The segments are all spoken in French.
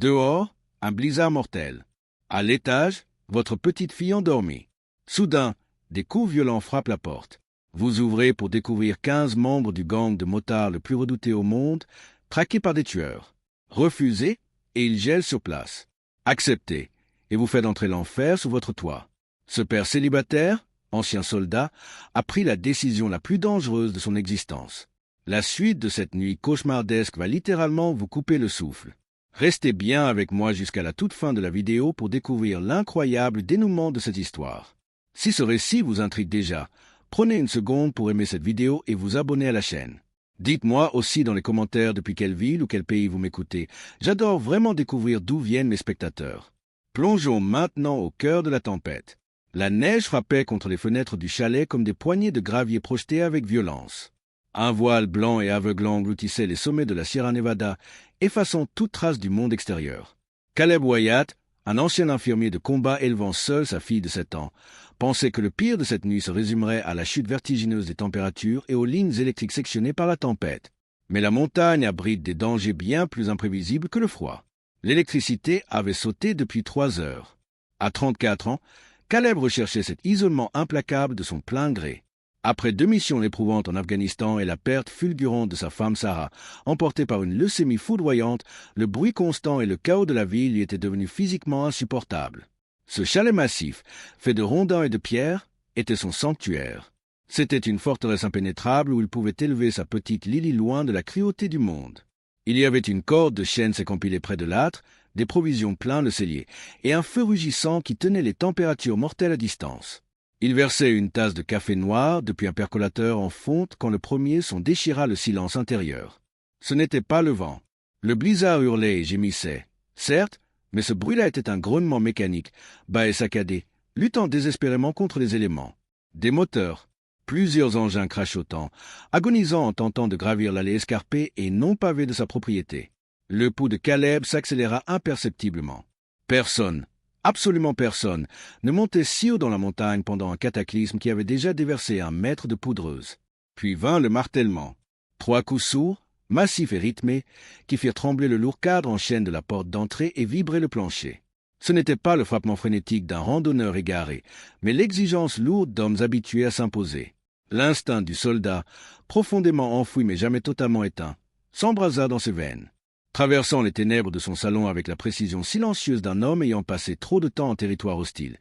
Dehors, un blizzard mortel. À l'étage, votre petite fille endormie. Soudain, des coups violents frappent la porte. Vous ouvrez pour découvrir 15 membres du gang de motards le plus redouté au monde, traqués par des tueurs. Refusez, et ils gèlent sur place. Acceptez, et vous faites entrer l'enfer sous votre toit. Ce père célibataire, ancien soldat, a pris la décision la plus dangereuse de son existence. La suite de cette nuit cauchemardesque va littéralement vous couper le souffle. Restez bien avec moi jusqu'à la toute fin de la vidéo pour découvrir l'incroyable dénouement de cette histoire. Si ce récit vous intrigue déjà, prenez une seconde pour aimer cette vidéo et vous abonner à la chaîne. Dites-moi aussi dans les commentaires depuis quelle ville ou quel pays vous m'écoutez. J'adore vraiment découvrir d'où viennent mes spectateurs. Plongeons maintenant au cœur de la tempête. La neige frappait contre les fenêtres du chalet comme des poignées de gravier projetés avec violence. Un voile blanc et aveuglant engloutissait les sommets de la Sierra Nevada, effaçant toute trace du monde extérieur. Caleb Wyatt, un ancien infirmier de combat élevant seul sa fille de 7 ans, pensait que le pire de cette nuit se résumerait à la chute vertigineuse des températures et aux lignes électriques sectionnées par la tempête. Mais la montagne abrite des dangers bien plus imprévisibles que le froid. L'électricité avait sauté depuis 3 heures. À 34 ans, Caleb recherchait cet isolement implacable de son plein gré. Après 2 missions éprouvantes en Afghanistan et la perte fulgurante de sa femme Sarah, emportée par une leucémie foudroyante, le bruit constant et le chaos de la ville lui étaient devenus physiquement insupportables. Ce chalet massif, fait de rondins et de pierres, était son sanctuaire. C'était une forteresse impénétrable où il pouvait élever sa petite Lily loin de la cruauté du monde. Il y avait une corde de chêne s'écampilée près de l'âtre, des provisions plein le cellier, et un feu rugissant qui tenait les températures mortelles à distance. Il versait une tasse de café noir depuis un percolateur en fonte quand le premier son déchira le silence intérieur. Ce n'était pas le vent. Le blizzard hurlait et gémissait. Certes, mais ce bruit-là était un grognement mécanique, bas et saccadé, luttant désespérément contre les éléments. Des moteurs, plusieurs engins crachotant, agonisant en tentant de gravir l'allée escarpée et non pavée de sa propriété. Le pouls de Caleb s'accéléra imperceptiblement. Personne, absolument personne, ne montait si haut dans la montagne pendant un cataclysme qui avait déjà déversé 1 mètre de poudreuse. Puis vint le martèlement. 3 coups sourds, massifs et rythmés, qui firent trembler le lourd cadre en chêne de la porte d'entrée et vibrer le plancher. Ce n'était pas le frappement frénétique d'un randonneur égaré, mais l'exigence lourde d'hommes habitués à s'imposer. L'instinct du soldat, profondément enfoui mais jamais totalement éteint, s'embrasa dans ses veines. Traversant les ténèbres de son salon avec la précision silencieuse d'un homme ayant passé trop de temps en territoire hostile,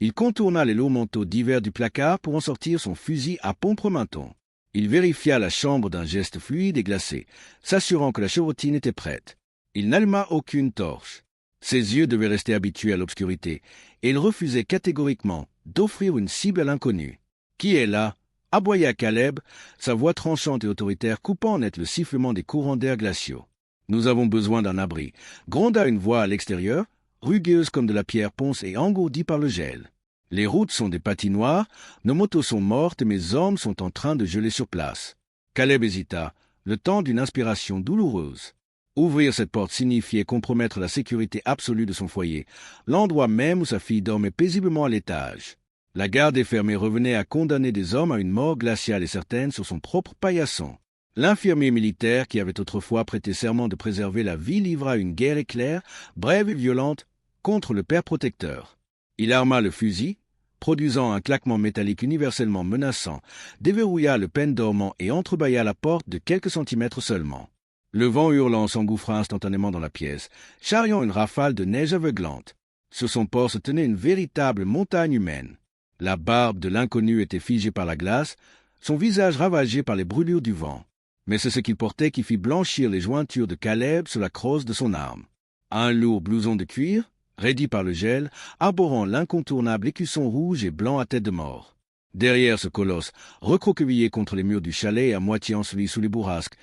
il contourna les lourds manteaux d'hiver du placard pour en sortir son fusil à pompe menton. Il vérifia la chambre d'un geste fluide et glacé, s'assurant que la chevrotine était prête. Il n'alluma aucune torche. Ses yeux devaient rester habitués à l'obscurité, et il refusait catégoriquement d'offrir une cible à l'inconnu. « Qui est là ?» aboya Caleb, sa voix tranchante et autoritaire coupant net le sifflement des courants d'air glaciaux. « Nous avons besoin d'un abri », gronda une voix à l'extérieur, rugueuse comme de la pierre ponce et engourdie par le gel. Les routes sont des patinoires, nos motos sont mortes et mes hommes sont en train de geler sur place. Caleb hésita, le temps d'une inspiration douloureuse. Ouvrir cette porte signifiait compromettre la sécurité absolue de son foyer, l'endroit même où sa fille dormait paisiblement à l'étage. La garde fermée revenait à condamner des hommes à une mort glaciale et certaine sur son propre paillasson. L'infirmier militaire qui avait autrefois prêté serment de préserver la vie livra une guerre éclair, brève et violente, contre le père protecteur. Il arma le fusil, produisant un claquement métallique universellement menaçant, déverrouilla le pêne dormant et entrebâilla la porte de quelques centimètres seulement. Le vent hurlant s'engouffra instantanément dans la pièce, charriant une rafale de neige aveuglante. Sur son port se tenait une véritable montagne humaine. La barbe de l'inconnu était figée par la glace, son visage ravagé par les brûlures du vent. Mais c'est ce qu'il portait qui fit blanchir les jointures de Caleb sur la crosse de son arme. Un lourd blouson de cuir, raidi par le gel, arborant l'incontournable écusson rouge et blanc à tête de mort. Derrière ce colosse, recroquevillé contre les murs du chalet et à moitié enseveli sous les bourrasques,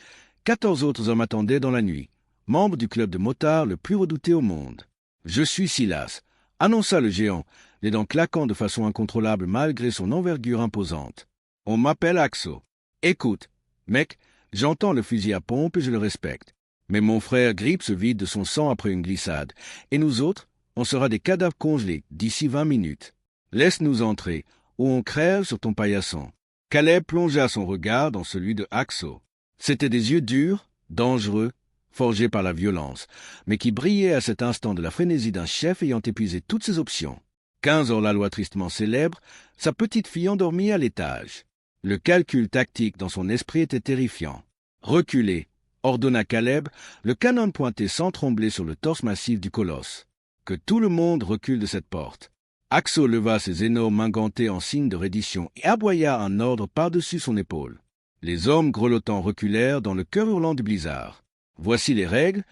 14 autres hommes attendaient dans la nuit, membres du club de motards le plus redouté au monde. « Je suis Silas », annonça le géant, les dents claquant de façon incontrôlable malgré son envergure imposante. « On m'appelle Axo. Écoute, mec, j'entends le fusil à pompe et je le respecte. Mais mon frère Grip se vide de son sang après une glissade, et nous autres, on sera des cadavres congelés d'ici 20 minutes. Laisse-nous entrer, ou on crève sur ton paillasson. » Caleb plongea son regard dans celui de Axo. C'étaient des yeux durs, dangereux, forgé par la violence, mais qui brillait à cet instant de la frénésie d'un chef ayant épuisé toutes ses options. 15 hors-la-loi tristement célèbre, sa petite fille endormie à l'étage. Le calcul tactique dans son esprit était terrifiant. Reculez, ordonna Caleb, le canon pointé sans trembler sur le torse massif du colosse. Que tout le monde recule de cette porte. Axo leva ses énormes mains gantées en signe de reddition et aboya un ordre par-dessus son épaule. Les hommes grelottants reculèrent dans le cœur hurlant du blizzard. Voici les règles,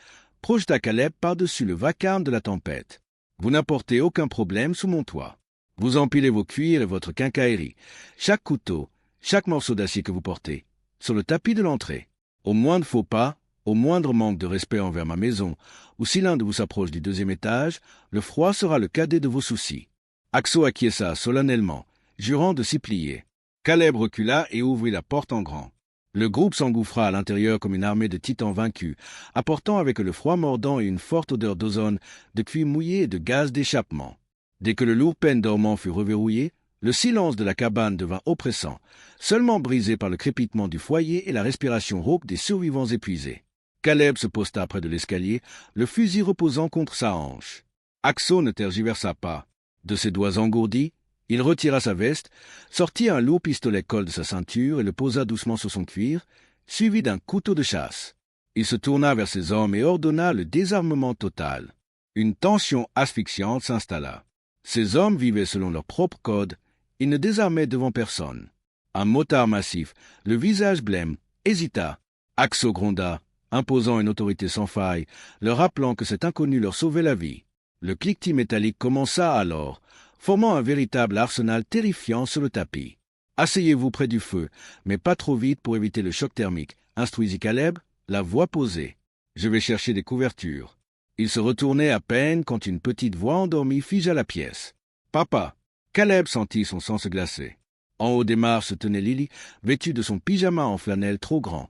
projeta Caleb par-dessus le vacarme de la tempête. Vous n'apportez aucun problème sous mon toit. Vous empilez vos cuirs et votre quincaillerie, chaque couteau, chaque morceau d'acier que vous portez, sur le tapis de l'entrée. Au moindre faux pas, au moindre manque de respect envers ma maison, ou si l'un de vous s'approche du 2e étage, le froid sera le cadet de vos soucis. Axo acquiesça solennellement, jurant de s'y plier. Caleb recula et ouvrit la porte en grand. Le groupe s'engouffra à l'intérieur comme une armée de titans vaincus, apportant avec le froid mordant et une forte odeur d'ozone, de cuir mouillé et de gaz d'échappement. Dès que le lourd pêne dormant fut reverrouillé, le silence de la cabane devint oppressant, seulement brisé par le crépitement du foyer et la respiration rauque des survivants épuisés. Caleb se posta près de l'escalier, le fusil reposant contre sa hanche. Axo ne tergiversa pas. De ses doigts engourdis, il retira sa veste, sortit un lourd pistolet Colt de sa ceinture et le posa doucement sur son cuir, suivi d'un couteau de chasse. Il se tourna vers ses hommes et ordonna le désarmement total. Une tension asphyxiante s'installa. Ces hommes vivaient selon leur propre code, ils ne désarmaient devant personne. Un motard massif, le visage blême, hésita. Axo gronda, imposant une autorité sans faille, leur rappelant que cet inconnu leur sauvait la vie. Le cliquetis métallique commença alors, formant un véritable arsenal terrifiant sur le tapis. « Asseyez-vous près du feu, mais pas trop vite pour éviter le choc thermique, » instruisit Caleb, la voix posée. « Je vais chercher des couvertures. » Il se retournait à peine quand une petite voix endormie figea la pièce. « Papa !» Caleb sentit son sang se glacer. En haut des marches se tenait Lily, vêtue de son pyjama en flanelle trop grand,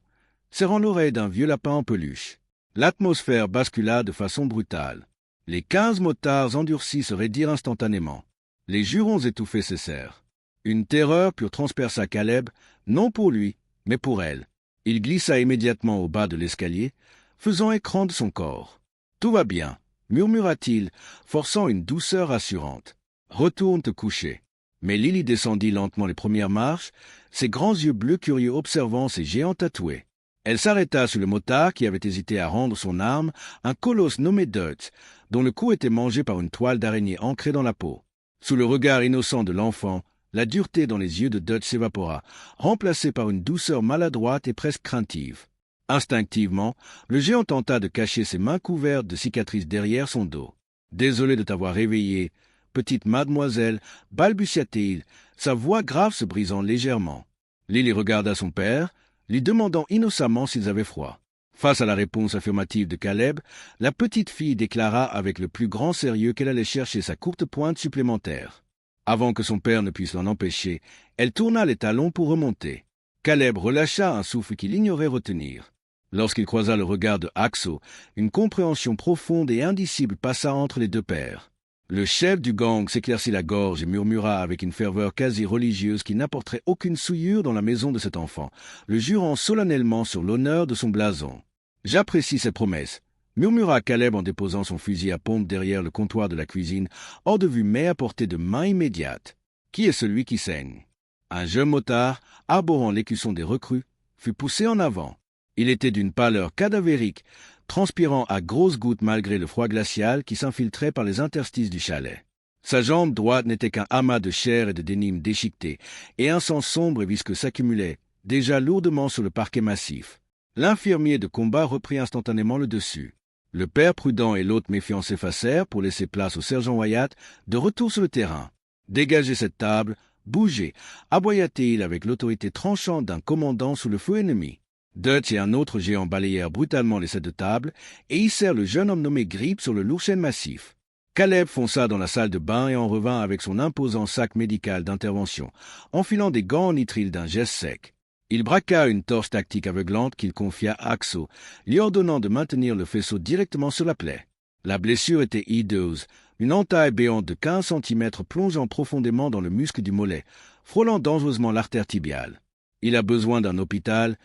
serrant l'oreille d'un vieux lapin en peluche. L'atmosphère bascula de façon brutale. Les 15 motards endurcis se raidirent instantanément. Les jurons étouffés cessèrent. Une terreur pure transperça Caleb, non pour lui, mais pour elle. Il glissa immédiatement au bas de l'escalier, faisant écran de son corps. « Tout va bien », murmura-t-il, forçant une douceur rassurante. « Retourne te coucher. » Mais Lily descendit lentement les premières marches, ses grands yeux bleus curieux observant ses géants tatoués. Elle s'arrêta sur le motard qui avait hésité à rendre son arme, un colosse nommé Dutch, dont le cou était mangé par une toile d'araignée ancrée dans la peau. Sous le regard innocent de l'enfant, la dureté dans les yeux de Dutch s'évapora, remplacée par une douceur maladroite et presque craintive. Instinctivement, le géant tenta de cacher ses mains couvertes de cicatrices derrière son dos. « Désolé de t'avoir réveillée, petite mademoiselle, » balbutia-t-il, sa voix grave se brisant légèrement. Lily regarda son père, lui demandant innocemment s'ils avaient froid. Face à la réponse affirmative de Caleb, la petite fille déclara avec le plus grand sérieux qu'elle allait chercher sa courte pointe supplémentaire. Avant que son père ne puisse l'en empêcher, elle tourna les talons pour remonter. Caleb relâcha un souffle qu'il ignorait retenir. Lorsqu'il croisa le regard de Axo, une compréhension profonde et indicible passa entre les deux pères. Le chef du gang s'éclaircit la gorge et murmura avec une ferveur quasi religieuse qui n'apporterait aucune souillure dans la maison de cet enfant, le jurant solennellement sur l'honneur de son blason. « J'apprécie ces promesses », murmura Caleb en déposant son fusil à pompe derrière le comptoir de la cuisine, hors de vue mais à portée de main immédiate. Qui est celui qui saigne? Un jeune motard, arborant l'écusson des recrues, fut poussé en avant. Il était d'une pâleur cadavérique, transpirant à grosses gouttes malgré le froid glacial qui s'infiltrait par les interstices du chalet. Sa jambe droite n'était qu'un amas de chair et de dénime déchiqueté, et un sang sombre et visqueux s'accumulait, déjà lourdement sur le parquet massif. L'infirmier de combat reprit instantanément le dessus. Le père prudent et l'autre méfiant s'effacèrent pour laisser place au sergent Wyatt, de retour sur le terrain. « Dégagez cette table, bougez !» aboya-t-il avec l'autorité tranchante d'un commandant sous le feu ennemi. Dutch et un autre géant balayèrent brutalement les sept de table et hissèrent le jeune homme nommé Grip sur le lourd chêne massif. Caleb fonça dans la salle de bain et en revint avec son imposant sac médical d'intervention, enfilant des gants en nitrile d'un geste sec. Il braqua une torche tactique aveuglante qu'il confia à Axo, lui ordonnant de maintenir le faisceau directement sur la plaie. La blessure était hideuse, une entaille béante de 15 cm plongeant profondément dans le muscle du mollet, frôlant dangereusement l'artère tibiale. « Il a besoin d'un hôpital »,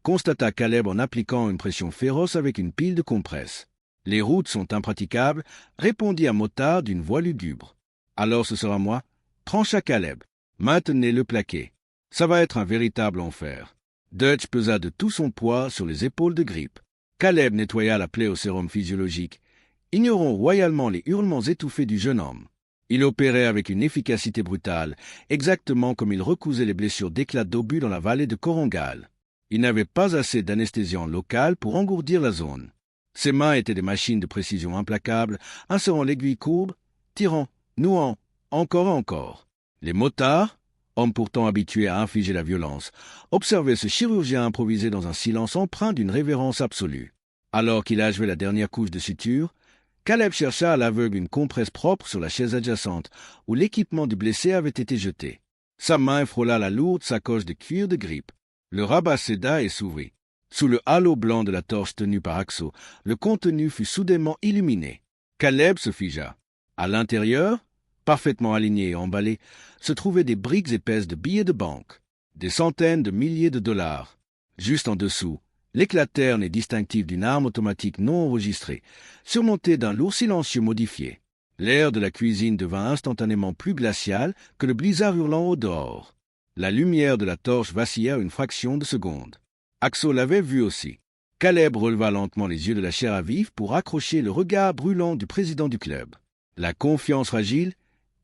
constata Caleb en appliquant une pression féroce avec une pile de compresse. Les routes sont impraticables, répondit un motard d'une voix lugubre. Alors ce sera moi, trancha Caleb. Maintenez-le plaqué. Ça va être un véritable enfer. Dutch pesa de tout son poids sur les épaules de Grip. Caleb nettoya la plaie au sérum physiologique, ignorant royalement les hurlements étouffés du jeune homme. Il opérait avec une efficacité brutale, exactement comme il recousait les blessures d'éclats d'obus dans la vallée de Korangal. Il n'avait pas assez d'anesthésiant local pour engourdir la zone. Ses mains étaient des machines de précision implacables, insérant l'aiguille courbe, tirant, nouant, encore et encore. Les motards, hommes pourtant habitués à infliger la violence, observaient ce chirurgien improvisé dans un silence empreint d'une révérence absolue. Alors qu'il achevait la dernière couche de suture, Caleb chercha à l'aveugle une compresse propre sur la chaise adjacente, où l'équipement du blessé avait été jeté. Sa main frôla la lourde sacoche de cuir de Grip. Le rabat céda et s'ouvrit. Sous le halo blanc de la torche tenue par Axo, le contenu fut soudainement illuminé. Caleb se figea. À l'intérieur, parfaitement alignés et emballés, se trouvaient des briques épaisses de billets de banque, des centaines de milliers de dollars. Juste en dessous, l'éclat terne et distinctif d'une arme automatique non enregistrée, surmontée d'un lourd silencieux modifié. L'air de la cuisine devint instantanément plus glacial que le blizzard hurlant au dehors. La lumière de la torche vacilla une fraction de seconde. Axo l'avait vu aussi. Caleb releva lentement les yeux de la chair à vif pour accrocher le regard brûlant du président du club. La confiance fragile,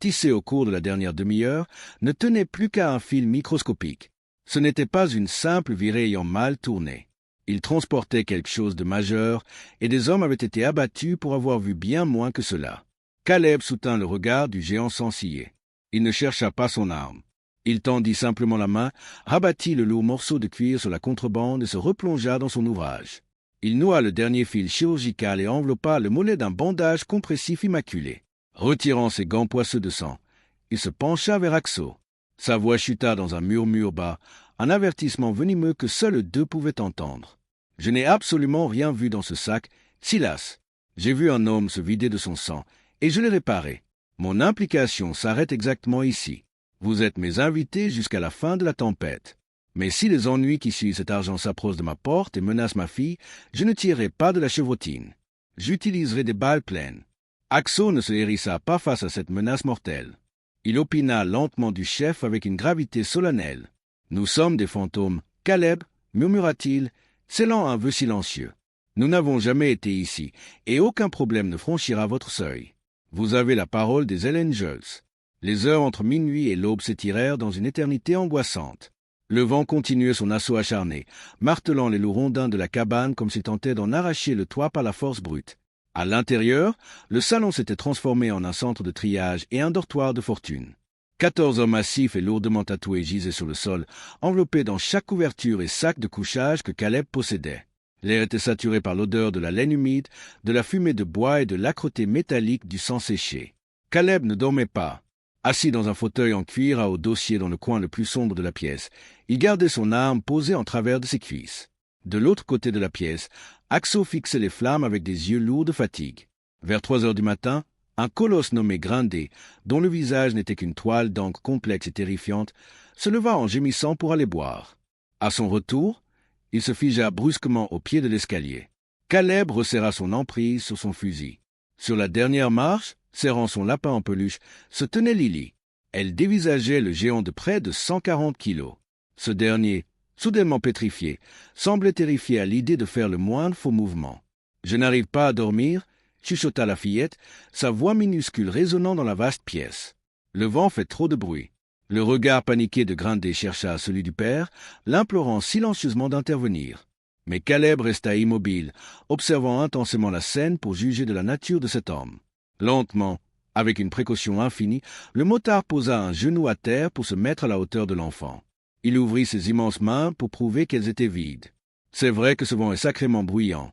tissée au cours de la dernière demi-heure, ne tenait plus qu'à un fil microscopique. Ce n'était pas une simple virée ayant mal tourné. Il transportait quelque chose de majeur, et des hommes avaient été abattus pour avoir vu bien moins que cela. Caleb soutint le regard du géant censillé. Il ne chercha pas son arme. Il tendit simplement la main, rabattit le lourd morceau de cuir sur la contrebande et se replongea dans son ouvrage. Il noua le dernier fil chirurgical et enveloppa le mollet d'un bandage compressif immaculé. Retirant ses gants poisseux de sang, il se pencha vers Axo. Sa voix chuta dans un murmure bas, un avertissement venimeux que seuls deux pouvaient entendre. « Je n'ai absolument rien vu dans ce sac, Silas. J'ai vu un homme se vider de son sang, et je l'ai réparé. Mon implication s'arrête exactement ici. Vous êtes mes invités jusqu'à la fin de la tempête. Mais si les ennuis qui suivent cet argent s'approchent de ma porte et menacent ma fille, je ne tirerai pas de la chevrotine. J'utiliserai des balles pleines. » Axo ne se hérissa pas face à cette menace mortelle. Il opina lentement du chef avec une gravité solennelle. « Nous sommes des fantômes, Caleb, murmura-t-il, scellant un vœu silencieux. Nous n'avons jamais été ici, et aucun problème ne franchira votre seuil. Vous avez la parole des Hell Angels. » Les heures entre minuit et l'aube s'étirèrent dans une éternité angoissante. Le vent continuait son assaut acharné, martelant les lourds rondins de la cabane comme s'il tentait d'en arracher le toit par la force brute. À l'intérieur, le salon s'était transformé en un centre de triage et un dortoir de fortune. 14 hommes massifs et lourdement tatoués gisaient sur le sol, enveloppés dans chaque couverture et sac de couchage que Caleb possédait. L'air était saturé par l'odeur de la laine humide, de la fumée de bois et de l'âcreté métallique du sang séché. Caleb ne dormait pas. Assis dans un fauteuil en cuir à haut dossier dans le coin le plus sombre de la pièce, il gardait son arme posée en travers de ses cuisses. De l'autre côté de la pièce, Axo fixait les flammes avec des yeux lourds de fatigue. Vers 3 heures du matin, un colosse nommé Grindé, dont le visage n'était qu'une toile d'encre complexe et terrifiante, se leva en gémissant pour aller boire. À son retour, il se figea brusquement au pied de l'escalier. Caleb resserra son emprise sur son fusil. Sur la dernière marche, serrant son lapin en peluche, se tenait Lily. Elle dévisageait le géant de près de 140 kilos. Ce dernier, soudainement pétrifié, semblait terrifié à l'idée de faire le moindre faux mouvement. « Je n'arrive pas à dormir » chuchota la fillette, sa voix minuscule résonnant dans la vaste pièce. « Le vent fait trop de bruit. » Le regard paniqué de Grindé chercha celui du père, l'implorant silencieusement d'intervenir. Mais Caleb resta immobile, observant intensément la scène pour juger de la nature de cet homme. Lentement, avec une précaution infinie, le motard posa un genou à terre pour se mettre à la hauteur de l'enfant. Il ouvrit ses immenses mains pour prouver qu'elles étaient vides. « C'est vrai que ce vent est sacrément bruyant. »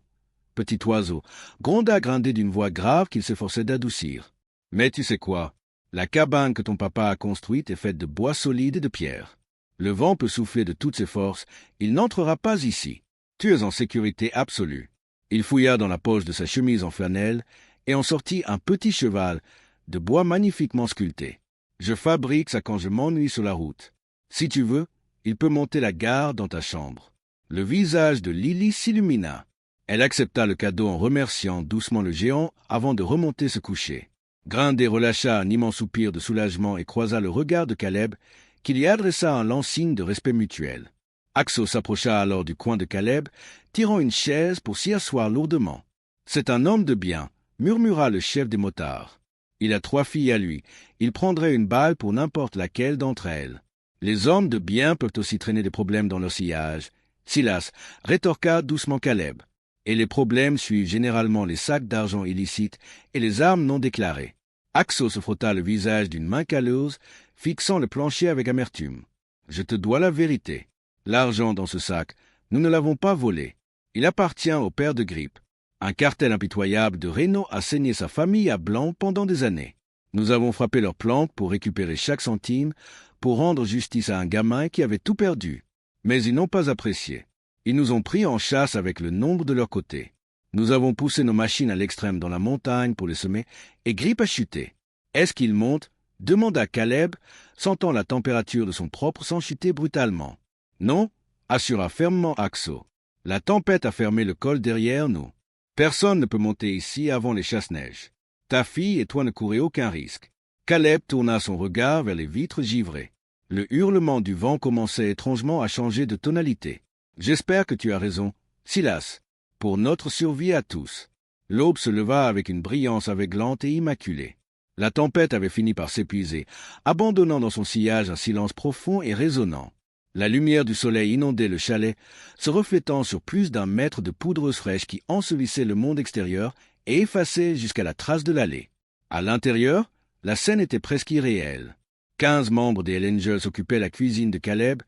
Petit oiseau, gronda Grindé d'une voix grave qu'il s'efforçait d'adoucir. « Mais tu sais quoi? La cabane que ton papa a construite est faite de bois solide et de pierre. Le vent peut souffler de toutes ses forces, il n'entrera pas ici. Tu es en sécurité absolue. » Il fouilla dans la poche de sa chemise en flanelle et en sortit un petit cheval de bois magnifiquement sculpté. « Je fabrique ça quand je m'ennuie sur la route. Si tu veux, il peut monter la garde dans ta chambre. » Le visage de Lily s'illumina. Elle accepta le cadeau en remerciant doucement le géant avant de remonter se coucher. Grindé relâcha un immense soupir de soulagement et croisa le regard de Caleb, qui lui adressa un lent signe de respect mutuel. Axo s'approcha alors du coin de Caleb, tirant une chaise pour s'y asseoir lourdement. « C'est un homme de bien », murmura le chef des motards. « Il a 3 filles à lui. Il prendrait une balle pour n'importe laquelle d'entre elles. Les hommes de bien peuvent aussi traîner des problèmes dans leur sillage. » Silas, rétorqua doucement Caleb. « Et les problèmes suivent généralement les sacs d'argent illicites et les armes non déclarées. » Axo se frotta le visage d'une main calleuse, fixant le plancher avec amertume. « Je te dois la vérité. L'argent dans ce sac, nous ne l'avons pas volé. Il appartient au père de Grippe. Un cartel impitoyable de Reno a saigné sa famille à blanc pendant des années. Nous avons frappé leurs planques pour récupérer chaque centime, pour rendre justice à un gamin qui avait tout perdu. Mais ils n'ont pas apprécié. Ils nous ont pris en chasse avec le nombre de leur côté. Nous avons poussé nos machines à l'extrême dans la montagne pour les semer, et Grippe a chuté. Est-ce qu'il monte ? Demanda Caleb, sentant la température de son propre sang chuter brutalement. Non, assura fermement Axo. La tempête a fermé le col derrière nous. Personne ne peut monter ici avant les chasse-neige. Ta fille et toi ne courez aucun risque. Caleb tourna son regard vers les vitres givrées. Le hurlement du vent commençait étrangement à changer de tonalité. J'espère que tu as raison, Silas, pour notre survie à tous. L'aube se leva avec une brillance aveuglante et immaculée. La tempête avait fini par s'épuiser, abandonnant dans son sillage un silence profond et résonnant. La lumière du soleil inondait le chalet, se reflétant sur plus d'1 mètre de poudreuse fraîche qui ensevelissait le monde extérieur et effaçait jusqu'à la trace de l'allée. À l'intérieur, la scène était presque irréelle. 15 membres des Hellangers occupaient la cuisine de Caleb,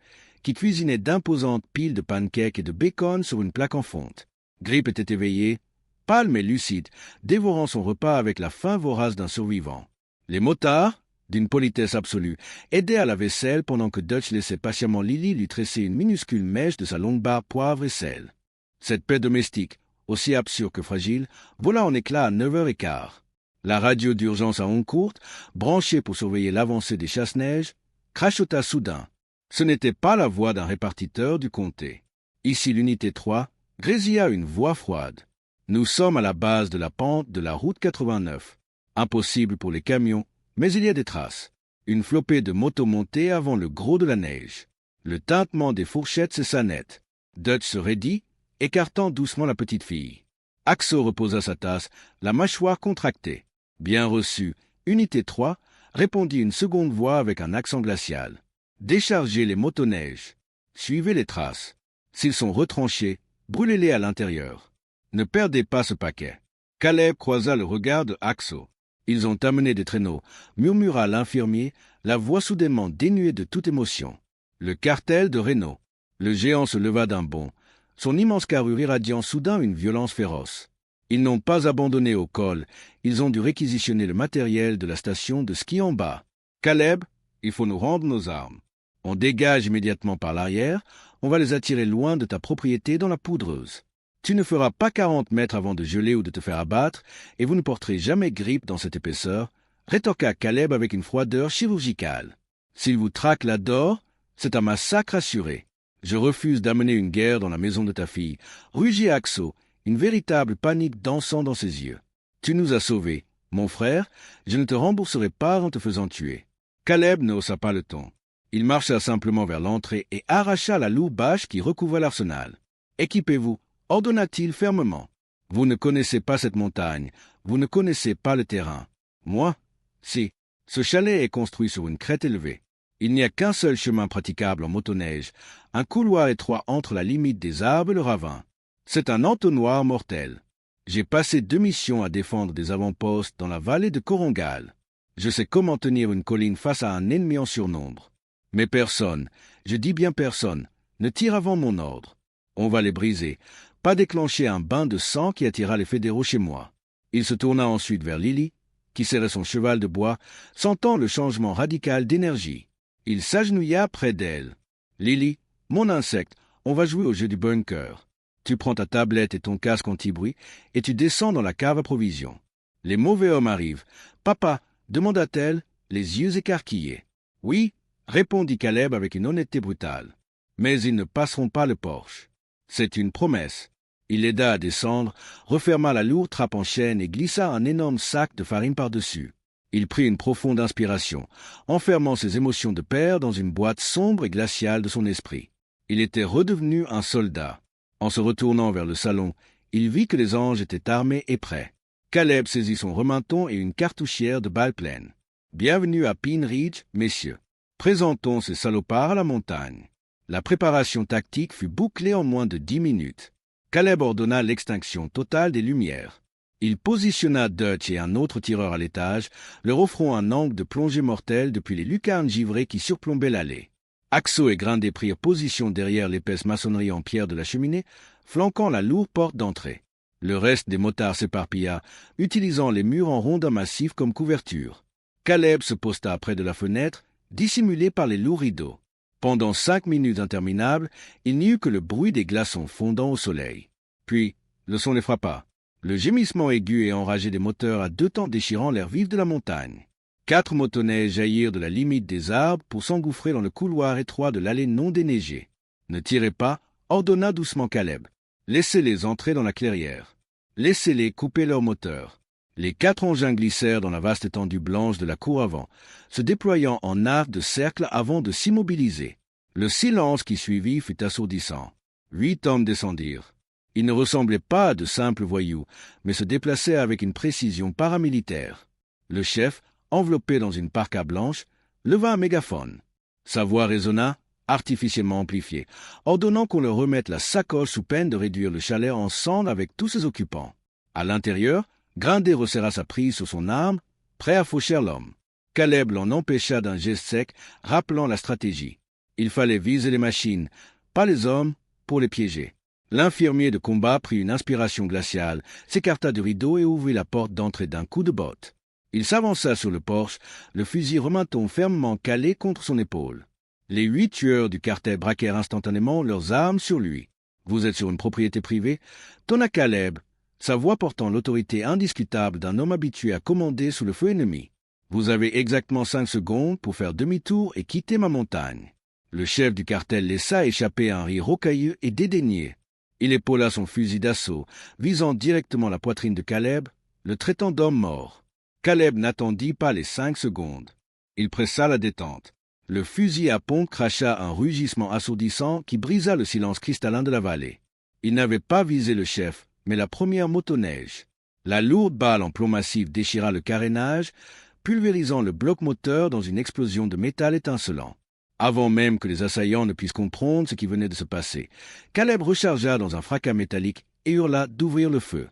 qui cuisinait d'imposantes piles de pancakes et de bacon sur une plaque en fonte. Grippe était éveillé, pâle mais lucide, dévorant son repas avec la faim vorace d'un survivant. Les motards, d'une politesse absolue, aidaient à la vaisselle pendant que Dutch laissait patiemment Lily lui tresser une minuscule mèche de sa longue barbe poivre et sel. Cette paix domestique, aussi absurde que fragile, vola en éclats à 9h15. La radio d'urgence à ondes courtes, branchée pour surveiller l'avancée des chasse-neige, crachota soudain. Ce n'était pas la voix d'un répartiteur du comté. Ici l'unité 3, grésilla une voix froide. Nous sommes à la base de la pente de la route 89. Impossible pour les camions, mais il y a des traces. Une flopée de motos montées avant le gros de la neige. Le tintement des fourchettes cessa net. Dutch se raidit, écartant doucement la petite fille. Axo reposa sa tasse, la mâchoire contractée. Bien reçu, unité 3, répondit une seconde voix avec un accent glacial. Déchargez les motoneiges. Suivez les traces. S'ils sont retranchés, brûlez-les à l'intérieur. Ne perdez pas ce paquet. Caleb croisa le regard de Axo. Ils ont amené des traîneaux, murmura l'infirmier, la voix soudainement dénuée de toute émotion. Le cartel de Reno. Le géant se leva d'un bond, son immense carrure irradiant soudain une violence féroce. Ils n'ont pas abandonné au col, ils ont dû réquisitionner le matériel de la station de ski en bas. Caleb, il faut nous rendre nos armes. On dégage immédiatement par l'arrière, on va les attirer loin de ta propriété dans la poudreuse. Tu ne feras pas 40 mètres avant de geler ou de te faire abattre, et vous ne porterez jamais Grippe dans cette épaisseur, rétorqua Caleb avec une froideur chirurgicale. S'il vous traque là-dehors, c'est un massacre assuré. Je refuse d'amener une guerre dans la maison de ta fille, rugit Axo, une véritable panique dansant dans ses yeux. Tu nous as sauvés, mon frère, je ne te rembourserai pas en te faisant tuer. Caleb ne haussa pas le ton. Il marcha simplement vers l'entrée et arracha la lourde bâche qui recouvrait l'arsenal. Équipez-vous, ordonna-t-il fermement. Vous ne connaissez pas cette montagne, vous ne connaissez pas le terrain. Moi, si. Ce chalet est construit sur une crête élevée. Il n'y a qu'un seul chemin praticable en motoneige, un couloir étroit entre la limite des arbres et le ravin. C'est un entonnoir mortel. J'ai passé 2 missions à défendre des avant-postes dans la vallée de Korongal. Je sais comment tenir une colline face à un ennemi en surnombre. Mais personne, je dis bien personne, ne tire avant mon ordre. On va les briser, pas déclencher un bain de sang qui attira les fédéraux chez moi. Il se tourna ensuite vers Lily, qui serrait son cheval de bois, sentant le changement radical d'énergie. Il s'agenouilla près d'elle. « Lily, mon insecte, on va jouer au jeu du bunker. Tu prends ta tablette et ton casque anti-bruit et tu descends dans la cave à provisions. Les mauvais hommes arrivent. Papa, demanda-t-elle, les yeux écarquillés. Oui, répondit Caleb avec une honnêteté brutale. Mais ils ne passeront pas le porche. C'est une promesse. Il l'aida à descendre, referma la lourde trappe en chêne et glissa un énorme sac de farine par-dessus. Il prit une profonde inspiration, enfermant ses émotions de père dans une boîte sombre et glaciale de son esprit. Il était redevenu un soldat. En se retournant vers le salon, il vit que les anges étaient armés et prêts. Caleb saisit son rementon et une cartouchière de balles pleines. « Bienvenue à Pine Ridge, messieurs. Présentons ces salopards à la montagne. » La préparation tactique fut bouclée en moins de 10 minutes. Caleb ordonna l'extinction totale des lumières. Il positionna Dutch et un autre tireur à l'étage, leur offrant un angle de plongée mortelle depuis les lucarnes givrées qui surplombaient l'allée. Axo et Grindé prirent position derrière l'épaisse maçonnerie en pierre de la cheminée, flanquant la lourde porte d'entrée. Le reste des motards s'éparpilla, utilisant les murs en rondins massifs comme couverture. Caleb se posta près de la fenêtre, dissimulé par les lourds rideaux. Pendant 5 minutes interminables, il n'y eut que le bruit des glaçons fondant au soleil. Puis, le son les frappa. Le gémissement aigu et enragé des moteurs à 2 temps déchirant l'air vif de la montagne. 4 motoneiges jaillirent de la limite des arbres pour s'engouffrer dans le couloir étroit de l'allée non déneigée. « Ne tirez pas », ordonna doucement Caleb. « Laissez-les entrer dans la clairière. Laissez-les couper leurs moteurs. » Les 4 engins glissèrent dans la vaste étendue blanche de la cour avant, se déployant en arc de cercle avant de s'immobiliser. Le silence qui suivit fut assourdissant. 8 hommes descendirent. Ils ne ressemblaient pas à de simples voyous, mais se déplaçaient avec une précision paramilitaire. Le chef, enveloppé dans une parka blanche, leva un mégaphone. Sa voix résonna, artificiellement amplifiée, ordonnant qu'on leur remette la sacoche sous peine de réduire le chalet en cendres avec tous ses occupants. À l'intérieur, Grindé resserra sa prise sur son arme, prêt à faucher l'homme. Caleb l'en empêcha d'un geste sec, rappelant la stratégie. Il fallait viser les machines, pas les hommes, pour les piéger. L'infirmier de combat prit une inspiration glaciale, s'écarta du rideau et ouvrit la porte d'entrée d'un coup de botte. Il s'avança sur le porche, le fusil rementon fermement calé contre son épaule. Les 8 tueurs du cartel braquèrent instantanément leurs armes sur lui. « Vous êtes sur une propriété privée ?» tonna Caleb, sa voix portant l'autorité indiscutable d'un homme habitué à commander sous le feu ennemi. « Vous avez exactement 5 secondes pour faire demi-tour et quitter ma montagne. » Le chef du cartel laissa échapper un rire rocailleux et dédaigné. Il épaula son fusil d'assaut, visant directement la poitrine de Caleb, le traitant d'homme mort. Caleb n'attendit pas les 5 secondes. Il pressa la détente. Le fusil à pompe cracha un rugissement assourdissant qui brisa le silence cristallin de la vallée. Il n'avait pas visé le chef, mais la première motoneige. La lourde balle en plomb massif déchira le carénage, pulvérisant le bloc moteur dans une explosion de métal étincelant. Avant même que les assaillants ne puissent comprendre ce qui venait de se passer, Caleb rechargea dans un fracas métallique et hurla d'ouvrir le feu.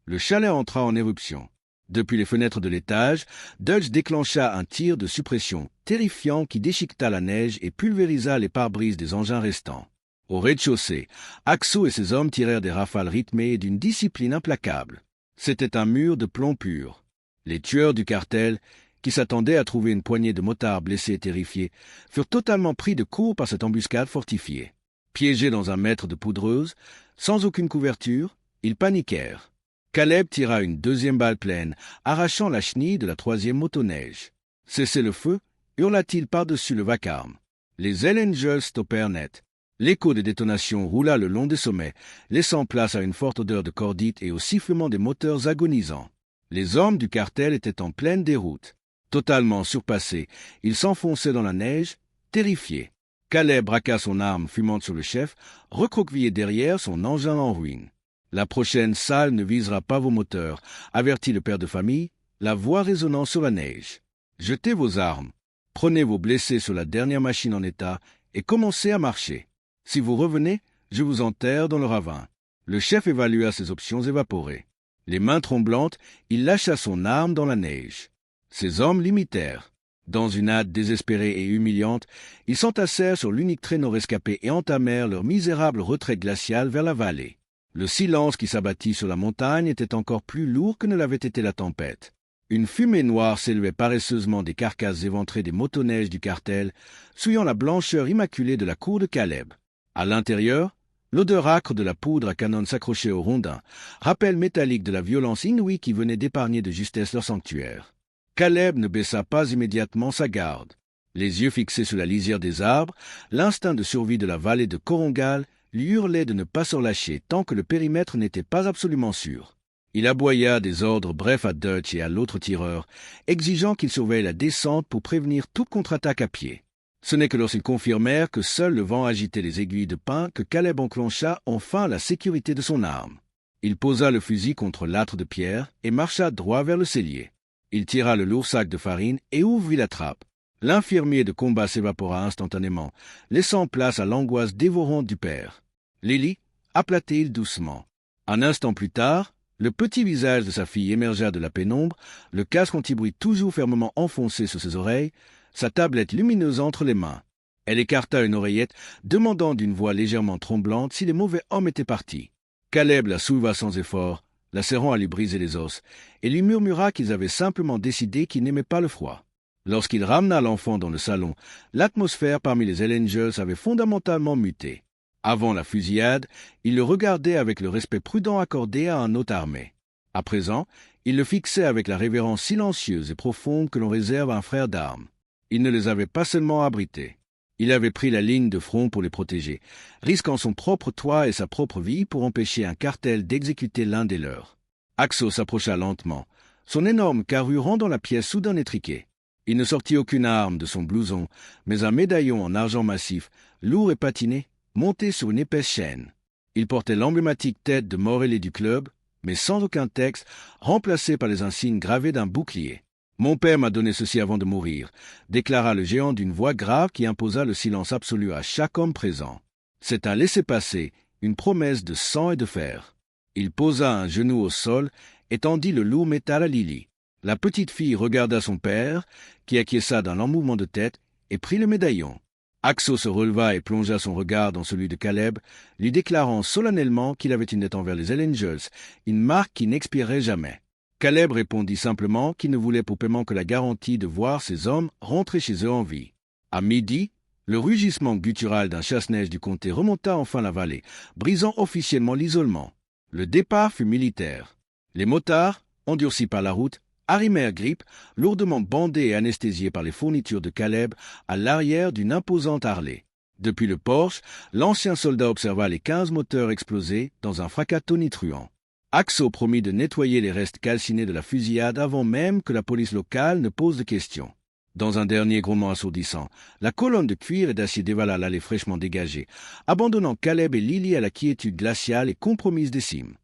Le chalet entra en éruption. Depuis les fenêtres de l'étage, Dutch déclencha un tir de suppression terrifiant qui déchiqueta la neige et pulvérisa les pare-brises des engins restants. Au rez-de-chaussée, Axo et ses hommes tirèrent des rafales rythmées et d'une discipline implacable. C'était un mur de plomb pur. Les tueurs du cartel, qui s'attendaient à trouver une poignée de motards blessés et terrifiés, furent totalement pris de court par cette embuscade fortifiée. Piégés dans un mètre de poudreuse, sans aucune couverture, ils paniquèrent. Caleb tira une 2e balle pleine, arrachant la chenille de la 3e motoneige. « Cessez le feu » hurla-t-il par-dessus le vacarme. Les L-Angels stoppèrent net. L'écho des détonations roula le long des sommets, laissant place à une forte odeur de cordite et au sifflement des moteurs agonisants. Les hommes du cartel étaient en pleine déroute. Totalement surpassés, ils s'enfonçaient dans la neige, terrifiés. Caleb braqua son arme fumante sur le chef, recroquevillé derrière son engin en ruine. « La prochaine salle ne visera pas vos moteurs », avertit le père de famille, la voix résonnant sur la neige. « Jetez vos armes, prenez vos blessés sur la dernière machine en état et commencez à marcher. Si vous revenez, je vous enterre dans le ravin. » Le chef évalua ses options évaporées. Les mains tremblantes, il lâcha son arme dans la neige. Ses hommes l'imitèrent. Dans une hâte désespérée et humiliante, ils s'entassèrent sur l'unique traîneau rescapé et entamèrent leur misérable retraite glaciale vers la vallée. Le silence qui s'abattit sur la montagne était encore plus lourd que ne l'avait été la tempête. Une fumée noire s'élevait paresseusement des carcasses éventrées des motoneiges du cartel, souillant la blancheur immaculée de la cour de Caleb. À l'intérieur, l'odeur âcre de la poudre à canon s'accrochait aux rondins, rappel métallique de la violence inouïe qui venait d'épargner de justesse leur sanctuaire. Caleb ne baissa pas immédiatement sa garde. Les yeux fixés sur la lisière des arbres, l'instinct de survie de la vallée de Korongal lui hurlait de ne pas se relâcher tant que le périmètre n'était pas absolument sûr. Il aboya des ordres brefs à Dutch et à l'autre tireur, exigeant qu'ils surveillent la descente pour prévenir toute contre-attaque à pied. Ce n'est que lorsqu'ils confirmèrent que seul le vent agitait les aiguilles de pin que Caleb enclencha enfin la sécurité de son arme. Il posa le fusil contre l'âtre de pierre et marcha droit vers le cellier. Il tira le lourd sac de farine et ouvrit la trappe. L'infirmier de combat s'évapora instantanément, laissant place à l'angoisse dévorante du père. Lily aplatit doucement. Un instant plus tard, le petit visage de sa fille émergea de la pénombre, le casque anti-bruit toujours fermement enfoncé sur ses oreilles, sa tablette lumineuse entre les mains. Elle écarta une oreillette, demandant d'une voix légèrement tremblante si les mauvais hommes étaient partis. Caleb la souleva sans effort, la serrant à lui briser les os, et lui murmura qu'ils avaient simplement décidé qu'ils n'aimaient pas le froid. Lorsqu'il ramena l'enfant dans le salon, l'atmosphère parmi les Hellangers avait fondamentalement muté. Avant la fusillade, il le regardait avec le respect prudent accordé à un hôte armé. À présent, il le fixait avec la révérence silencieuse et profonde que l'on réserve à un frère d'armes. Il ne les avait pas seulement abrités. Il avait pris la ligne de front pour les protéger, risquant son propre toit et sa propre vie pour empêcher un cartel d'exécuter l'un des leurs. Axo s'approcha lentement, son énorme carrure rendant la pièce soudain étriquée. Il ne sortit aucune arme de son blouson, mais un médaillon en argent massif, lourd et patiné, monté sur une épaisse chaîne. Il portait l'emblématique tête de Morellet du club, mais sans aucun texte, remplacé par les insignes gravés d'un bouclier. « Mon père m'a donné ceci avant de mourir », déclara le géant d'une voix grave qui imposa le silence absolu à chaque homme présent. C'est un laissez-passer, une promesse de sang et de fer. Il posa un genou au sol et tendit le lourd métal à Lily. La petite fille regarda son père, qui acquiesça d'un lent mouvement de tête, et prit le médaillon. Axo se releva et plongea son regard dans celui de Caleb, lui déclarant solennellement qu'il avait une dette envers les Hellangers, une marque qui n'expirerait jamais. Caleb répondit simplement qu'il ne voulait pour paiement que la garantie de voir ses hommes rentrer chez eux en vie. À midi, le rugissement guttural d'un chasse-neige du comté remonta enfin la vallée, brisant officiellement l'isolement. Le départ fut militaire. Les motards, endurcis par la route, arrimèrent Grip, lourdement bandé et anesthésié par les fournitures de Caleb, à l'arrière d'une imposante Harley. Depuis le porche, l'ancien soldat observa les 15 moteurs exploser dans un fracas tonitruant. Axo promit de nettoyer les restes calcinés de la fusillade avant même que la police locale ne pose de questions. Dans un dernier grondement assourdissant, la colonne de cuir et d'acier dévala l'allée fraîchement dégagée, abandonnant Caleb et Lily à la quiétude glaciale et compromise des cimes.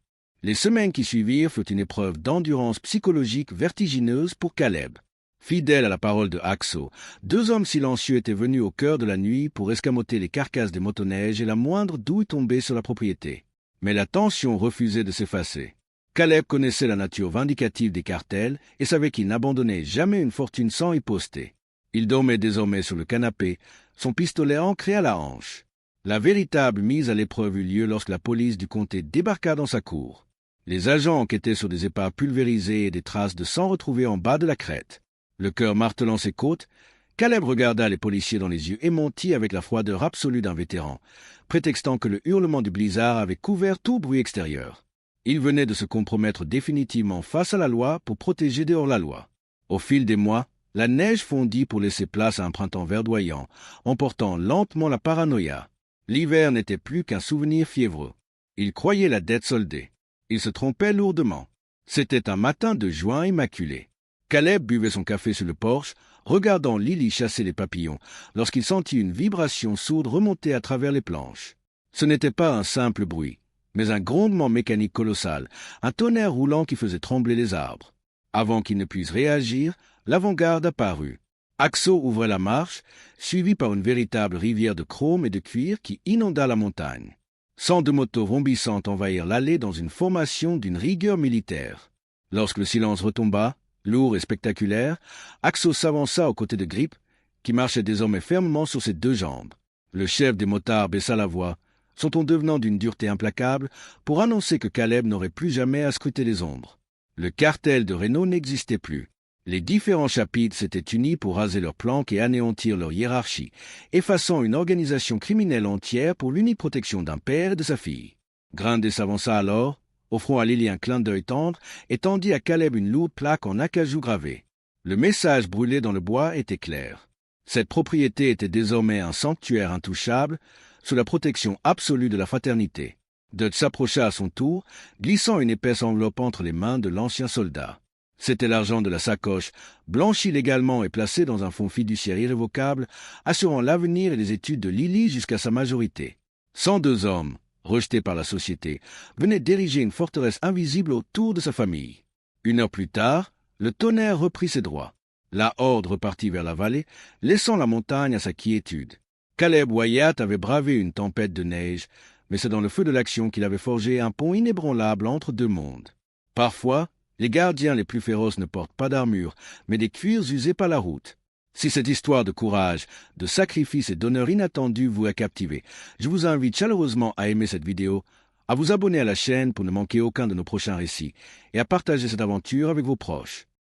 Les semaines qui suivirent furent une épreuve d'endurance psychologique vertigineuse pour Caleb. Fidèle à la parole de Axo, 2 hommes silencieux étaient venus au cœur de la nuit pour escamoter les carcasses des motoneiges et la moindre douille tombée sur la propriété. Mais la tension refusait de s'effacer. Caleb connaissait la nature vindicative des cartels et savait qu'il n'abandonnait jamais une fortune sans y poster. Il dormait désormais sur le canapé, son pistolet ancré à la hanche. La véritable mise à l'épreuve eut lieu lorsque la police du comté débarqua dans sa cour. Les agents enquêtaient sur des épaves pulvérisées et des traces de sang retrouvées en bas de la crête. Le cœur martelant ses côtes, Caleb regarda les policiers dans les yeux aimantis avec la froideur absolue d'un vétéran, prétextant que le hurlement du blizzard avait couvert tout bruit extérieur. Il venait de se compromettre définitivement face à la loi pour protéger des hors-la-loi. Au fil des mois, la neige fondit pour laisser place à un printemps verdoyant, emportant lentement la paranoïa. L'hiver n'était plus qu'un souvenir fiévreux. Il croyait la dette soldée. Il se trompait lourdement. C'était un matin de juin immaculé. Caleb buvait son café sur le porche, regardant Lily chasser les papillons, lorsqu'il sentit une vibration sourde remonter à travers les planches. Ce n'était pas un simple bruit, mais un grondement mécanique colossal, un tonnerre roulant qui faisait trembler les arbres. Avant qu'il ne puisse réagir, l'avant-garde apparut. Axo ouvrait la marche, suivi par une véritable rivière de chrome et de cuir qui inonda la montagne. 102 motos rombissantes envahirent l'allée dans une formation d'une rigueur militaire. Lorsque le silence retomba, lourd et spectaculaire, Axo s'avança aux côtés de Grip, qui marchait désormais fermement sur ses 2 jambes. Le chef des motards baissa la voix, son ton devenant d'une dureté implacable, pour annoncer que Caleb n'aurait plus jamais à scruter les ombres. Le cartel de Reno n'existait plus. Les différents chapitres s'étaient unis pour raser leurs planques et anéantir leur hiérarchie, effaçant une organisation criminelle entière pour l'unique protection d'un père et de sa fille. Grundy s'avança alors, offrant à Lily un clin d'œil tendre et tendit à Caleb une lourde plaque en acajou gravée. Le message brûlé dans le bois était clair. Cette propriété était désormais un sanctuaire intouchable, sous la protection absolue de la fraternité. Dutch s'approcha à son tour, glissant une épaisse enveloppe entre les mains de l'ancien soldat. C'était l'argent de la sacoche, blanchi légalement et placé dans un fonds fiduciaire irrévocable, assurant l'avenir et les études de Lily jusqu'à sa majorité. 102 hommes, rejetés par la société, venaient d'ériger une forteresse invisible autour de sa famille. 1 heure plus tard, le tonnerre reprit ses droits. La horde repartit vers la vallée, laissant la montagne à sa quiétude. Caleb Wyatt avait bravé une tempête de neige, mais c'est dans le feu de l'action qu'il avait forgé un pont inébranlable entre deux mondes. Parfois, les gardiens les plus féroces ne portent pas d'armure, mais des cuirs usés par la route. Si cette histoire de courage, de sacrifice et d'honneur inattendu vous a captivé, je vous invite chaleureusement à aimer cette vidéo, à vous abonner à la chaîne pour ne manquer aucun de nos prochains récits, et à partager cette aventure avec vos proches.